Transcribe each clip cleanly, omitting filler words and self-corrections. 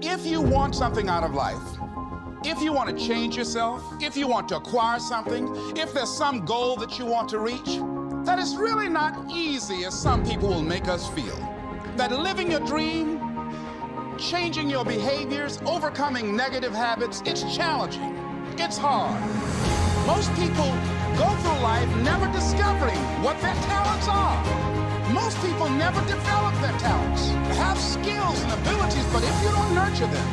If you want something out of life, if you want to change yourself, if you want to acquire something, if there's some goal that you want to reach, that it's really not easy as some people will make us feel. That living your dream, changing your behaviors, overcoming negative habits, it's challenging, it's hard. Most people go through life never discovering what their talents are. Most people never develop their talents. They have skills and abilities, but if you don't nurture them,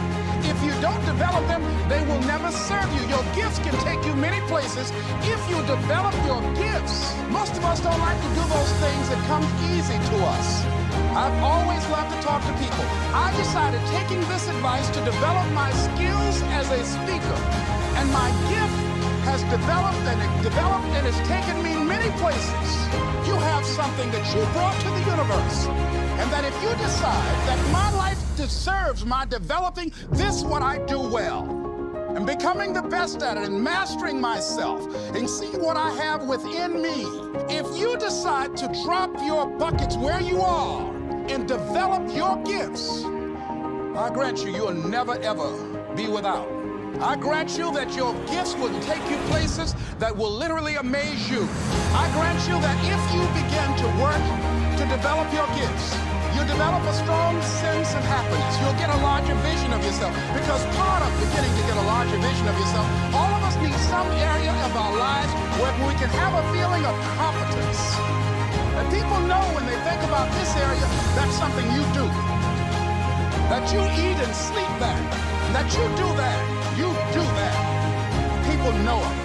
if you don't develop them, they will never serve you. Your gifts can take you many places if you develop your gifts. Most of us don't like to do those things that come easy to us. I've always loved to talk to people. I decided, taking this advice, to develop my skills as a speaker. And my gift has developed and it's taken me many places. You have something that you brought to the universe. And that if you decide that my life deserves my developing this what I do well, and becoming the best at it, and mastering myself, and seeing what I have within me, if you decide to drop your buckets where you are and develop your gifts, I grant you, you'll never ever be without. I grant you that your gifts will take you places that will literally amaze you. I grant you that if you begin to work to develop your gifts, you'll develop a strong sense of happiness. You'll get a larger vision of yourself. Because part of beginning to get a larger vision of yourself, all of us need some area of our lives where we can have a feeling of competence. And people know when they think about this area, that's something you do. That you eat and sleep that. That you do that. You do that. People know it.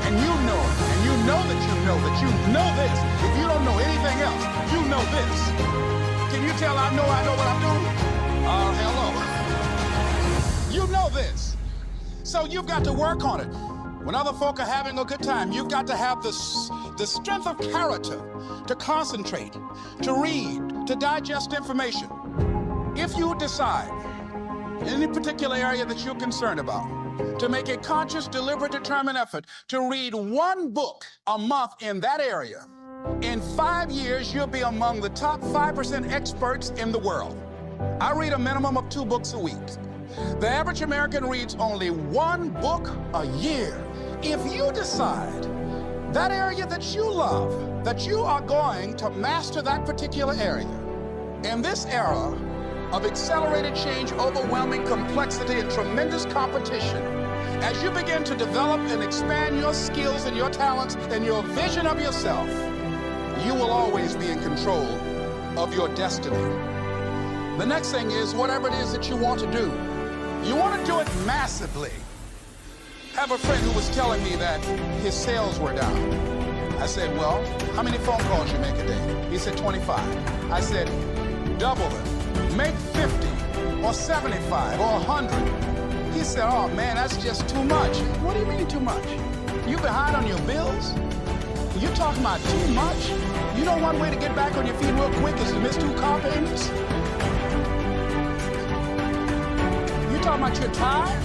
And you know it. And you know that you know this. If you don't know anything else, you know this. Can you tell I know what I'm doing? Oh, hello. You know this. So you've got to work on it. When other folk are having a good time, you've got to have the strength of character to concentrate, to read, to digest information. If you decide in any particular area that you're concerned about, to make a conscious, deliberate, determined effort to read one book a month in that area, in 5 years, you'll be among the top 5% experts in the world. I read a minimum of 2 books a week. The average American reads only 1 book a year. If you decide that area that you love, that you are going to master that particular area, in this era of accelerated change, overwhelming complexity, and tremendous competition, as you begin to develop and expand your skills and your talents and your vision of yourself, you will always be in control of your destiny. The next thing is, whatever it is that you want to do, you want to do it massively. I have a friend who was telling me that his sales were down. I said, well, how many phone calls you make a day? He said, 25. I said, double them. Make 50 or 75 or 100. He said, oh man, that's just too much. What do you mean too much? You behind on your bills? You talking about too much? You know one way to get back on your feet real quick is to miss 2 car payments? You talking about you're tired?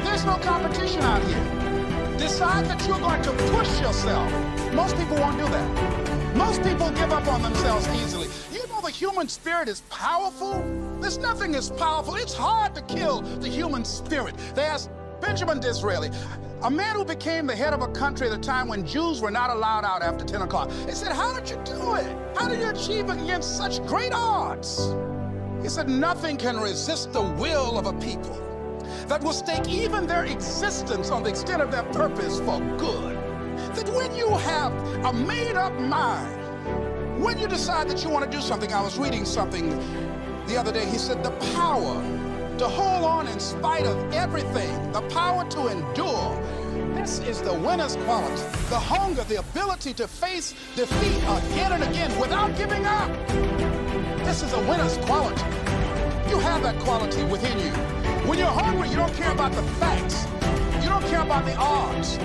There's no competition out here. Decide that you're going to push yourself. Most people won't do that. Most people give up on themselves easily. You know the human spirit is powerful? There's nothing as powerful. It's hard to kill the human spirit. They asked Benjamin Disraeli, a man who became the head of a country at a time when Jews were not allowed out after 10 o'clock. They said, how did you do it? How did you achieve it against such great odds? He said, nothing can resist the will of a people that will stake even their existence on the extent of their purpose for good. That when you have a made-up mind, when you decide that you want to do something, I was reading something the other day, he said, the power to hold on in spite of everything, the power to endure, this is the winner's quality. The hunger, the ability to face defeat again and again without giving up. This is a winner's quality. You have that quality within you. When you're hungry, you don't care about the facts. You don't care about the odds.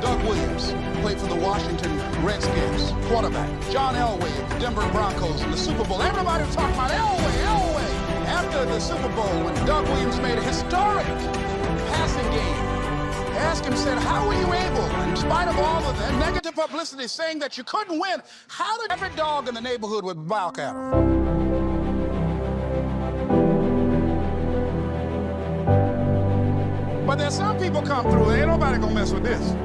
Doug Williams played for the Washington Redskins, quarterback. John Elway of the Denver Broncos in the Super Bowl. Everybody was talking about Elway. After the Super Bowl, when Doug Williams made a historic passing game, asked him, said, how were you able, in spite of all of the negative publicity saying that you couldn't win, how did every dog in the neighborhood would bark at him? will come through. Ain't nobody gonna mess with this.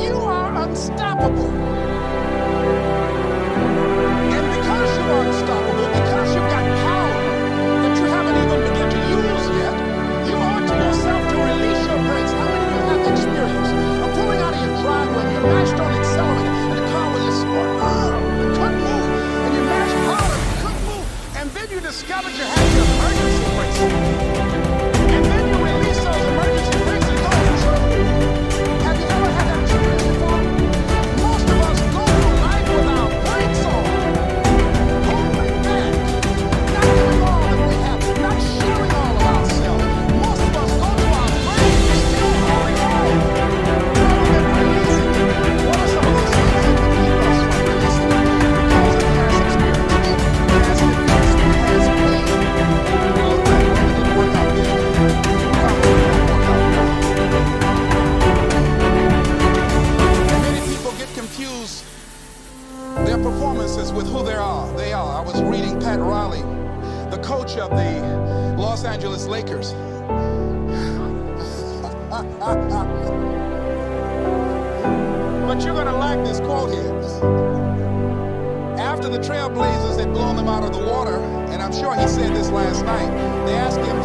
You are unstoppable. And because you are unstoppable, because you've got power that you haven't even begun to use yet, you ought to yourself to release your brakes. How many of you have the experience of pulling out of your driveway and you're mashed on the accelerator and the car will just it couldn't move, and you mashed hard and it couldn't move, and then you discovered you had your emergency brakes on. And then you release those emergency brakes and go through. Have you ever had that experience before? Most of us go through life with our brakes on, holding back, not giving all that we have, not sharing all of ourselves. Most of us go to our brakes still holding on, rather than releasing it. What are some of those things that would keep us from releasing it? Because of past experiences, past investment, past pain. We look back when it didn't work out good. Probably won't work out well. Many people get confused their performances with who they are. I was reading Pat Riley, the coach of the Los Angeles Lakers. But you're going to like this quote here. After the Trailblazers had blown them out of the water, and I'm sure he said this last night, they asked him,